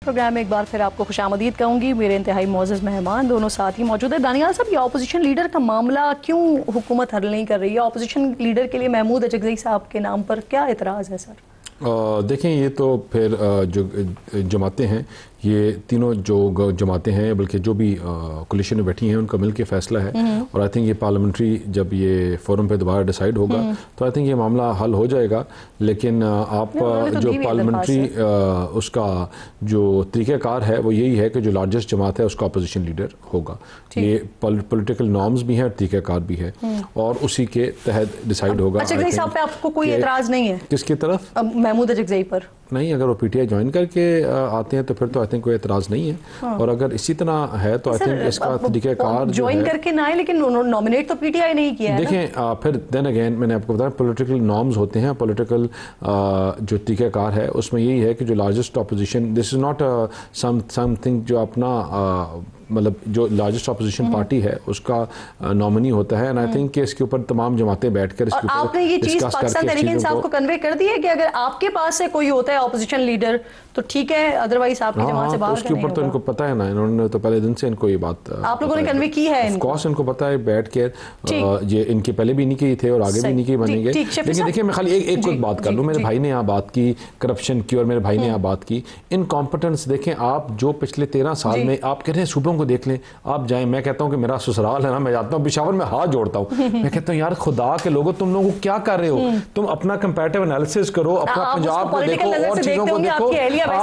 Programme में एक बार फिर आपको खुशामदीद कहूँगी। मेरे इंतहाई मोअज़्ज़ज़ मेहमान दोनों साथ ही मौजूद है। दानियाल साहब, ये अपोजिशन लीडर का मामला क्यों हुकूमत हल नहीं कर रही है? अपोजिशन लीडर के लिए महमूद अचकज़ई साहब के नाम पर क्या एतराज़ है सर? देखें, ये तो फिर जो जमातें हैं, ये तीनों जो जमातें हैं, बल्कि जो भी कोलिशन में बैठी हैं, उनका मिलकर फैसला है। और आई थिंक ये पार्लियामेंट्री जब ये फोरम पे दोबारा डिसाइड होगा तो आई थिंक ये मामला हल हो जाएगा। लेकिन आप तो जो पार्लियामेंट्री उसका जो तरीक़ाकार है वो यही है कि जो लार्जेस्ट जमात है उसका अपोजिशन लीडर होगा। ये पॉलिटिकल नॉर्म्स भी हैं, तरीक़ाकार भी है, और उसी के तहत डिसाइड होगा। अचकज़ई साहब पे आपको कोई एतराज़ नहीं है? किसकी तरफ? महमूद अचकज़ई पर नहीं, अगर वो पीटीआई ज्वाइन करके आते हैं तो फिर तो आई थिंक कोई एतराज़ नहीं है। और अगर इसी तरह है तो आई थिंक इसका तरीक़ाकार ज्वाइन करके ना है, लेकिन नॉमिनेट तो पीटीआई नहीं किया है। देखें, फिर देन अगेन मैंने आपको बताया पॉलिटिकल नॉर्म्स होते हैं, पॉलिटिकल जो तरीक़ाकार है उसमें यही है कि जो largest opposition, this is not something जो अपना मतलब जो लार्जेस्ट अपोजिशन पार्टी है उसका नॉमिनी होता है। एंड आई थिंक कि इसके ऊपर तमाम जमातें बैठकर इसके ऊपर आपने ये चीज पाकिस्तान तहरीक इंसाफ को कन्वे कर दी है कि अगर आपके पास से कोई होता है अपोजिशन लीडर तो ठीक है, अदरवाइज आपकी जमात से बाहर उसके ऊपर तो इनको पता है ना, इन्होंने तो पहले दिन से इनको ये बात आप लोगों ने कन्वे की है। ऑफ कोर्स इनको पता है, बैठ के ये इनके पहले भी नहीं किए थे और आगे भी नहीं किए बनेंगे। लेकिन देखिए, मैं खाली एक बात कर लूँ, मेरे भाई ने यहाँ बात की करप्शन की और मेरे भाई ने यहाँ बात की इनकॉम्पिटेंस। देखें, आप जो पिछले 13 साल में आप कह रहे हैं सूबों को देख लें, आप जाएं, मैं कहता हूं कि मेरा ससुराल है ना, मैं जाता हूं पेशावर में, हाथ जोड़ता हूं, मैं कहता हूं यार खुदा के लोगों, तुम लोगों को क्या कर रहे हो? तुम अपना कंपैरेटिव एनालिसिस करो, अपना पंजाब को देखो और चीजों को देखो। आप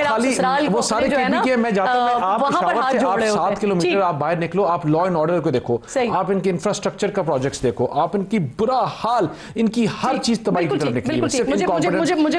खाली वो सारे के मैं जाता हूं, आप पेशावर से आप 7 किलोमीटर आप बाहर निकलो, आप लॉ एंड ऑर्डर को देखो, आप इनके इंफ्रास्ट्रक्चर का प्रोजेक्ट्स देखो, आप इनकी बुरा हाल, इनकी हर चीज तबाही की तरफ निकली है। सिर्फ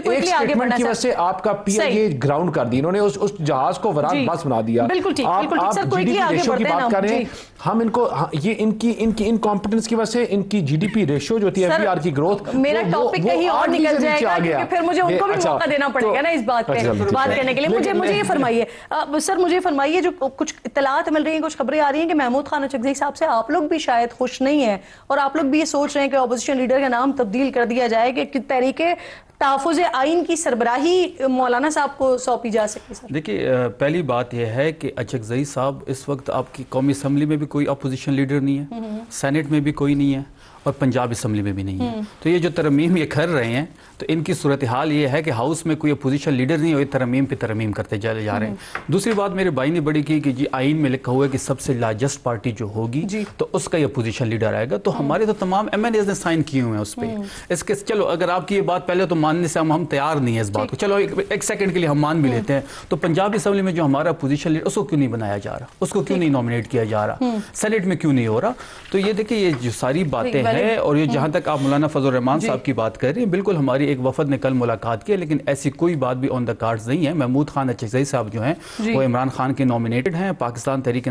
की वजह से आपका पीआईए ग्राउंड कर दी इन्होंने, उस जहाज को वीरान बस बना दिया। जीडीपी रेशियो की बात कर रहे हैं हम, इनको ये इनकी इनकॉम्पिटेंस की वजह से इनकी जीडीपी रेशियो जो थी एफडीआर की ग्रोथ, मेरा टॉपिक कहीं और निकल जाएगा क्योंकि फिर मुझे उनको भी मौका देना पड़ेगा ना इस बात पे बात करने के लिए। मुझे ये फरमाइए सर, मुझे फरमाइए, जो कुछ इत्तलात मिल रही हैं, कुछ खबरें आ रही हैं कि महमूद खान अचकज़ई साहब से आप लोग भी शायद खुश नहीं है और आप लोग भी ये सोच रहे हैं कि अपोजिशन लीडर का नाम तब्दील कर दिया जाए कि तहरीके तहफ़्फ़ुज़ आइन की सरबराही मौलाना साहब को सौंपी जा सके। सर देखिए, पहली बात यह है कि अचकज़ई साहब इस वक्त आपकी कौमी असम्बली में भी कोई अपोजिशन लीडर नहीं है, सेनेट में भी कोई नहीं है और पंजाब असम्बली में भी नहीं है। तो ये जो तरमीम ये कर रहे हैं तो इनकी सूरत हाल ये है कि हाउस में कोई अपोजिशन लीडर नहीं हो, तरमीम पे तरमीम करते चले जा रहे हैं। दूसरी बात मेरे भाई ने बड़ी की कि जी आइन में लिखा हुआ है कि सबसे लार्जेस्ट पार्टी जो होगी तो उसका ही अपोजिशन लीडर आएगा। तो हमारे तो तमाम एमएनएज ने साइन किए हुए हैं उस पर। इसके चलो, अगर आपकी ये बात पहले तो मानने से हम तैयार नहीं है इस बात को, चलो एक सेकंड के लिए हम मान भी लेते हैं, तो पंजाब असम्बली में जो हमारा अपोजिशन लीडर उसको क्यों नहीं बनाया जा रहा, उसको क्यों नहीं नॉमिनेट किया जा रहा, सेनेट में क्यों नहीं हो रहा? तो ये देखिए, ये जो सारी बातें हैं, और ये जहां तक आप मौलाना फजल रहमान साहब की बात कर रहे हैं, बिल्कुल हमारी एक वफद ने कल मुलाकात की, लेकिन ऐसी कोई बात भी ऑन द कार्ड्स नहीं है। महमूद खान अचकज़ई साहब जो हैं वो इमरान खान के नॉमिनेटेड हैं, पाकिस्तान तहरीक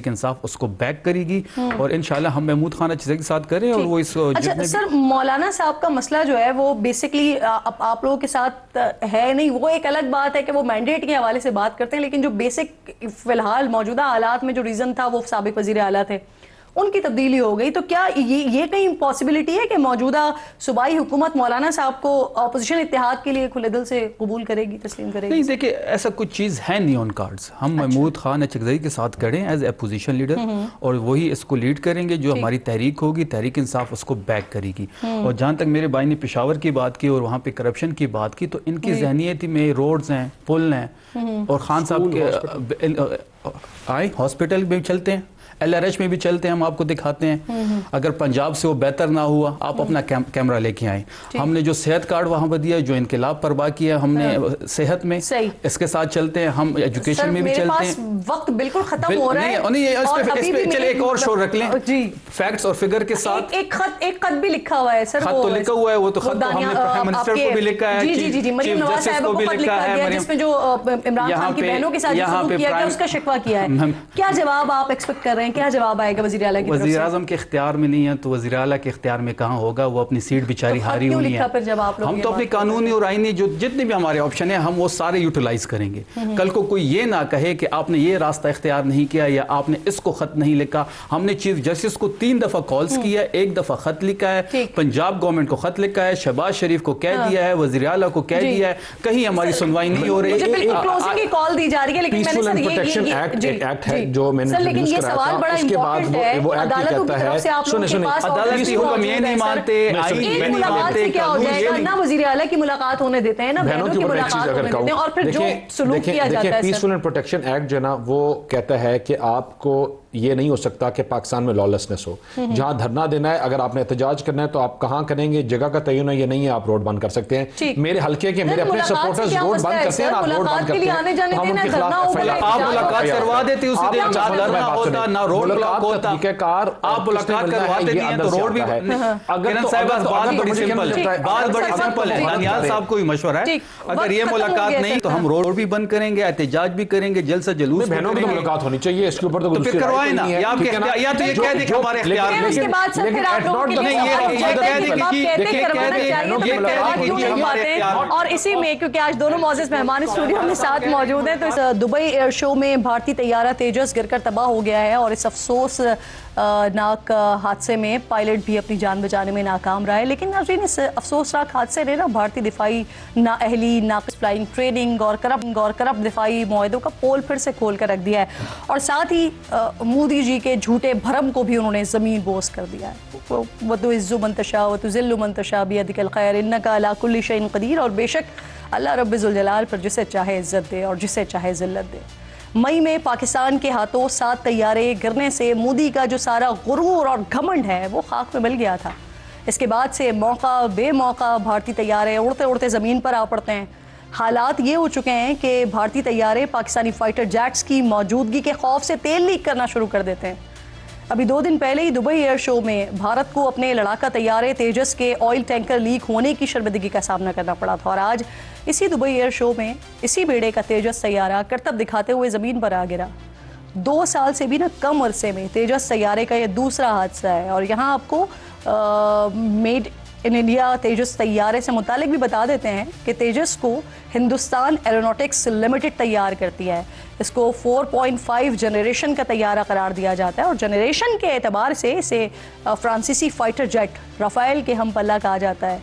इंसाफ उसको बैक करेगी और इंशाल्लाह हम महमूद खान अचकज़ई के साथ करें। और वो इस सर, मौलाना साहब का मसला जो है वो बेसिकली आप लोगों के साथ है नहीं, वो एक अलग बात है कि वो मैंडेट के हवाले से बात करते हैं, लेकिन जो बेसिक फिलहाल मौजूदा हालात में जो रीजन था वो साबिक वज़ीर आला थे, उनकी तब्दीली हो गई। तो क्या ये कहीं पॉसिबिलिटी है कि मौजूदा सूबाई हुकूमत मौलाना साहब को अपोजिशन इत्तेहाद के लिए खुले दिल से कबूल करेगी, तस्लीम करेगी? नहीं, देखिए ऐसा कुछ चीज़ है नहीं ऑन कार्ड्स। हम महमूद खान अचकज़ई के साथ खड़े हैं एज अपोजिशन लीडर और वही इसको लीड करेंगे। जो हमारी तहरीक होगी, तहरीक इंसाफ उसको बैक करेगी। और जहाँ तक मेरे भाई ने पेशावर की बात की और वहाँ पे करप्शन की बात की, तो इनकी जहनीत में रोड्स हैं, पुल हैं, और खान साहब के आए हॉस्पिटल में चलते हैं, LRH में भी चलते हैं, हम आपको दिखाते हैं। अगर पंजाब से वो बेहतर ना हुआ, आप अपना कैमरा लेके आए। हमने जो सेहत कार्ड वहां पर दिया, जो इनकलाब परवा किया हमने सेहत में, इसके साथ चलते हैं। हम एजुकेशन में भी चलते हैं। वक्त बिल्कुल खत्म हो रहा है। चलिए एक और शो रख लें जी, फैक्ट्स और फिगर के साथ। एक खत भी लिखा हुआ है सर, खत तो लिखा हुआ है, वो तो खत तो हमने प्राइम मिनिस्टर को भी लिखा है, जी मरीम नवाज साहब को भी लिखा है, जिसमें जो इमरान खान की बहनों के साथ जो किया गया उसका शिकवा किया है। क्या जवाब आप एक्सपेक्ट कर रहे हैं रहे हैं, क्या जवाब आएगा वज़ीर आला की तरफ से? वज़ीर आज़म के इख्तियार में नहीं है तो वज़ीर आला के इख्तियार में कहाँ होगा, वो अपनी सीट बेचारी हारी हुई है। हम तो अपनी कानूनी और आईनी जो जितने भी हमारे ऑप्शन है हम वो सारे यूटिलाइज करेंगे। कल को कोई ये ना कहे कि आपने ये रास्ता इख्तियार नहीं किया या आपने इसको खत नहीं लिखा। हमने चीफ जस्टिस को 3 दफा कॉल्स किया है, 1 दफा खत लिखा है, पंजाब गवर्नमेंट को खत लिखा है, शहबाज शरीफ को कह दिया है, वज़ीर आला को कह दिया है, कहीं हमारी सुनवाई नहीं हो रही है। कॉल दी जा रही है, लेकिन एक्ट है जो मैंने लेकिन ये सवाल बड़ा इंपॉर्टेंट है, वो अदालत की तरफ से आप लोगों के पास हुक्म ये नहीं मानते, मुलाकात से क्या हो जाएगा ना, वज़ीर आला की मुलाकात होने देते हैं ना, बहनों की मुलाकात होने देते हैं, और फिर जो सुलूक किया जाता है। पीसफुल एंड प्रोटेक्शन एक्ट जो है ना वो कहता है कि आपको ये नहीं हो सकता कि पाकिस्तान में लॉलेसनेस हो। जहां धरना देना है, अगर आपने एहतजाज करना है तो आप कहां करेंगे, जगह का तयन है, ये नहीं है आप रोड बंद कर सकते हैं। मेरे हल्के के मेरे अपने सपोर्टर्स रोड बंद करते हैं, आप रोड बंद करते हैं, आप मुलाकात करवा देते, उसी दिन धरना होता ना रोड ब्लॉक होता, आप मुलाकात करवाते नहीं है तो रोड भी। अगर बात बड़ी सिंपल है, बात बड़ी सिंपल है, दानियाल साहब को भी मशवरा है, अगर ये मुलाकात नहीं तो हम रोड भी बंद करेंगे, एहतजाज भी करेंगे, जल्द से जलूस। बहनों की मुलाकात होनी चाहिए, इसके ऊपर तो फिर करवाए ना, या तो ये कह दे कि हमारे इख्तियार में, उसके बाद सर फिर आप लोगों के लिए और इसी में, क्योंकि आज दोनों मौजूद मेहमान स्टूडियो में साथ मौजूद हैं, तो इस दुबई एयर शो में भारतीय तैयारा तेजस गिरकर तबाह हो गया है और इस अफसोस नाक हादसे में पायलट भी अपनी जान बचाने में नाकाम रहा है। लेकिन नाज़रीन, इस अफसोसनाक हादसे ने ना भारतीय दिफाई नाअहली, नाक़िस फ्लाइंग ट्रेनिंग और करप्ट दिफाई मुआहदों का पोल फिर से खोल कर रख दिया है, और साथ ही मोदी जी के झूठे भरम को भी उन्होंने ज़मीन बोस कर दिया है। वतुइज़्ज़ु मन तशा वतुज़िल्लु मन तशा बियदिकल खैर इन्नका अला कुल्लि शैइन क़दीर, और बेशक अल्लाह रब्बिल जलाल पर जिसे चाहे इज़्ज़त दे और जिसे चाहे ज़िल्लत दे। मई में पाकिस्तान के हाथों 7 तैयारे गिरने से मोदी का जो सारा गुरूर और घमंड है वो खाक में मिल गया था। इसके बाद से मौका बेमौका भारतीय तैयारे उड़ते उड़ते ज़मीन पर आ पड़ते हैं। हालात ये हो चुके हैं कि भारतीय तैयारे पाकिस्तानी फाइटर जेट्स की मौजूदगी के खौफ से तेल लीक करना शुरू कर देते हैं। अभी 2 दिन पहले ही दुबई एयर शो में भारत को अपने लड़ाका तैयारे तेजस के ऑयल टैंकर लीक होने की शर्मिंदगी का सामना करना पड़ा था, और आज इसी दुबई एयर शो में इसी बेड़े का तेजस तैयारा करतब दिखाते हुए ज़मीन पर आ गिरा। 2 साल से भी ना कम अरसे में तेजस तैयारे का यह दूसरा हादसा है, और यहाँ आपको मेड इन इंडिया तेजस तैयारे से मुतालिक भी बता देते हैं कि तेजस को हिंदुस्तान एरोनॉटिक्स लिमिटेड तैयार करती है। इसको 4.5 जनरेशन का तैयारा करार दिया जाता है, और जनरेशन के एतबार से इसे फ्रांसीसी फाइटर जेट राफेल के हम पल्ला कहा जाता है।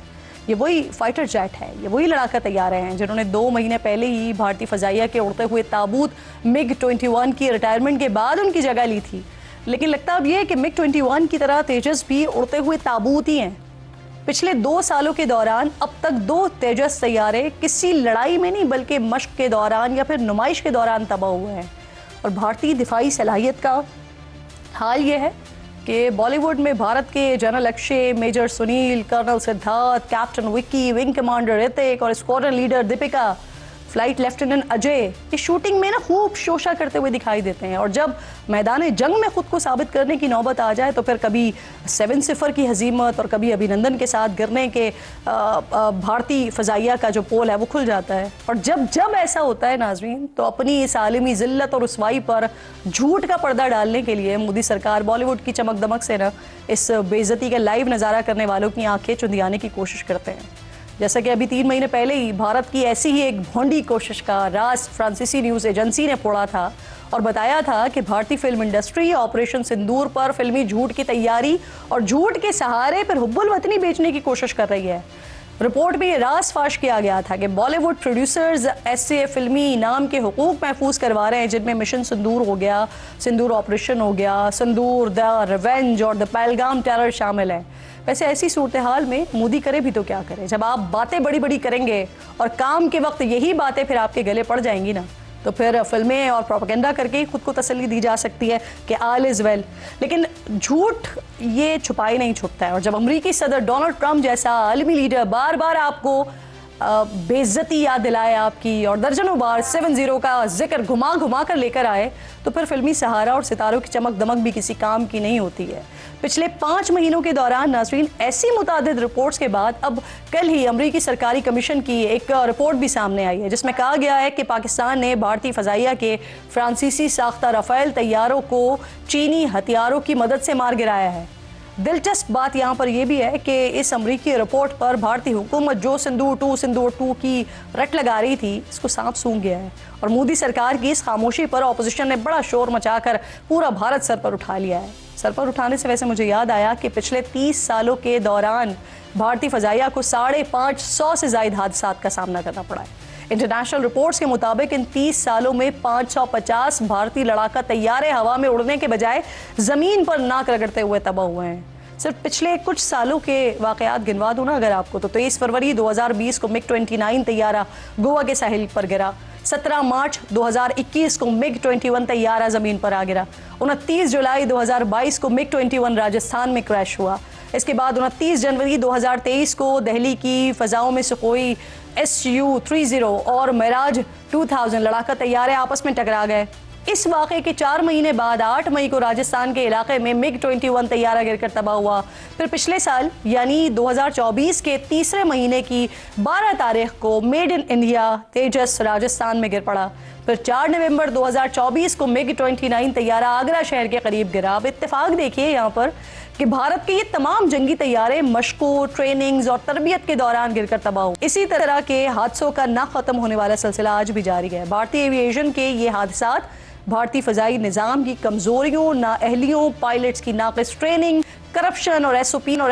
ये वही फाइटर जेट है, ये वही लड़ाका तैयारे हैं जिन्होंने 2 महीने पहले ही भारतीय फ़ज़ाइया के उड़ते हुए ताबूत MiG-21 की रिटायरमेंट के बाद उनकी जगह ली थी। लेकिन लगता अब ये है कि MiG-21 की तरह तेजस भी उड़ते हुए ताबूत ही हैं। पिछले 2 सालों के दौरान अब तक 2 तेजस तैयारे किसी लड़ाई में नहीं बल्कि मश्क के दौरान या फिर नुमाइश के दौरान तबाह हुए हैं। और भारतीय दिफाई सलाहियत का हाल ये है कि बॉलीवुड में भारत के general Akshay, major Sunil, colonel Siddharth, captain Vicky, wing commander Hrithik और squadron leader Deepika, flight lieutenant Ajay इस शूटिंग में ना खूब शोशा करते हुए दिखाई देते हैं। और जब मैदान जंग में खुद को साबित करने की नौबत आ जाए तो फिर कभी 7-0 की हजीमत और कभी अभिनंदन के साथ गिरने के भारतीय फ़ज़ाइया का जो पोल है वो खुल जाता है। और जब ऐसा होता है नाज़रीन, तो अपनी इस आलमी ज़िल्लत और रुसवाई पर झूठ का पर्दा डालने के लिए मोदी सरकार बॉलीवुड की चमक दमक से ना इस बेइज्जती का लाइव नज़ारा करने वालों की आंखें चुंधियाने की कोशिश करते हैं। जैसा कि अभी 3 महीने पहले ही भारत की ऐसी ही एक भोंडी कोशिश का राज फ्रांसीसी न्यूज़ एजेंसी ने फोड़ा था और बताया था कि भारतीय फिल्म इंडस्ट्री ऑपरेशन सिंदूर पर फिल्मी झूठ की तैयारी और झूठ के सहारे पर हुब्बुल वतनी बेचने की कोशिश कर रही है। रिपोर्ट में राज फाश किया गया था कि बॉलीवुड प्रोड्यूसर्स ऐसे फिल्मी इनाम के हुकूक महफूज करवा रहे हैं जिनमें मिशन सिंदूर हो गया, सिंदूर ऑपरेशन हो गया, सिंदूर, द रिवेंज और द पहलगाम टेरर शामिल है। वैसे ऐसी सूरत हाल में मोदी करे भी तो क्या करे, जब आप बातें बड़ी बड़ी करेंगे और काम के वक्त यही बातें फिर आपके गले पड़ जाएंगी ना, तो फिर फिल्में और प्रोपेगेंडा करके ही खुद को तसल्ली दी जा सकती है कि ऑल इज़ वेल। लेकिन झूठ ये छुपाई नहीं छुपता है, और जब अमेरिकी सदर डोनाल्ड ट्रंप जैसा आलमी लीडर बार बार आपको बेइज्जती याद दिलाए आपकी और दर्जनों बार 7-0 का जिक्र घुमा घुमा कर लेकर आए, तो फिर फिल्मी सहारा और सितारों की चमक दमक भी किसी काम की नहीं होती है। पिछले 5 महीनों के दौरान नाज़रीन ऐसी मुतादिद रिपोर्ट्स के बाद अब कल ही अमरीकी सरकारी कमीशन की एक रिपोर्ट भी सामने आई है, जिसमें कहा गया है कि पाकिस्तान ने भारतीय फ़ज़ाइया के फ्रांसीसी साख्ता राफ़ेल तैयारों को चीनी हथियारों की मदद से मार गिराया है। दिलचस्प बात यहाँ पर यह भी है कि इस अमरीकी रिपोर्ट पर भारतीय हुकूमत जो सिंदूर 2 की रट लगा रही थी, इसको सांप सूंघ गया है और मोदी सरकार की इस खामोशी पर अपोजिशन ने बड़ा शोर मचाकर पूरा भारत सर पर उठा लिया है। सर पर उठाने से वैसे मुझे याद आया कि पिछले 30 सालों के दौरान भारतीय फ़ज़ाइया को 550 से ज़ायद हादसात का सामना करना पड़ा है। इंटरनेशनल रिपोर्ट्स के मुताबिक इन 30 सालों में 550 भारतीय लड़ाका तैयारे हवा में उड़ने के बजाय ज़मीन पर नाक रगड़ते हुए तबाह हुए हैं। सिर्फ पिछले कुछ सालों के वाक़यात गिनवा दूँ ना अगर आपको, तो 23 फरवरी 2020 को MiG-29 तैयारा गोवा के साहिल पर गिरा। 17 मार्च 2021 को MiG-21 तैयारा ज़मीन पर आ गिरा। 29 जुलाई 2022 को MiG-21 राजस्थान में क्रैश हुआ। इसके बाद 29 जनवरी 2023 को दिल्ली की फ़ज़ाओं में सुखोई Su-30 और मिराज 2000 लड़ाका तैयारे आपस में टकरा गए। इस वाक़े के 4 महीने बाद 8 मई को राजस्थान के इलाके में MiG-21 तैयारा गिरकर तबाह हुआ। फिर पिछले साल यानी 2024 के तीसरे महीने की 12 तारीख को मेड इन इंडिया तेजस राजस्थान में गिर पड़ा। फिर 4 नवंबर 2024 को MiG-29 तैयारा आगरा शहर के करीब गिरा। अब इत्तेफाक देखिए यहाँ पर कि भारत के ये तमाम जंगी तैयारे मशकों, ट्रेनिंग्स और तरबियत के दौरान गिरकर तबाह हुए। इसी तरह के हादसों का ना ख़त्म होने वाला सिलसिला आज भी जारी है। भारतीय एविएशन के ये हादसात भारतीय फ़ज़ाई निज़ाम की कमज़ोरियों, नाअहलियों, पायलट्स की नाक़िस ट्रेनिंग, करप्शन और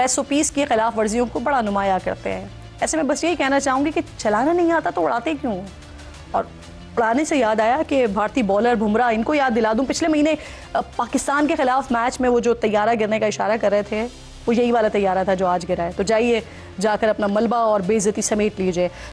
SOPs की खिलाफ वर्जियों को बड़ा नुमाया करते हैं। ऐसे में बस यही कहना चाहूँगी कि चलाना नहीं आता तो उड़ाते क्यों? और उड़ाने से याद आया कि भारतीय बॉलर बुमराह, इनको याद दिला दूं, पिछले महीने पाकिस्तान के खिलाफ मैच में वो जो तैयारा गिरने का इशारा कर रहे थे, वो यही वाला तैयारा था जो आज गिरा है। तो जाइए जाकर अपना मलबा और बेइज्जती समेट लीजिए।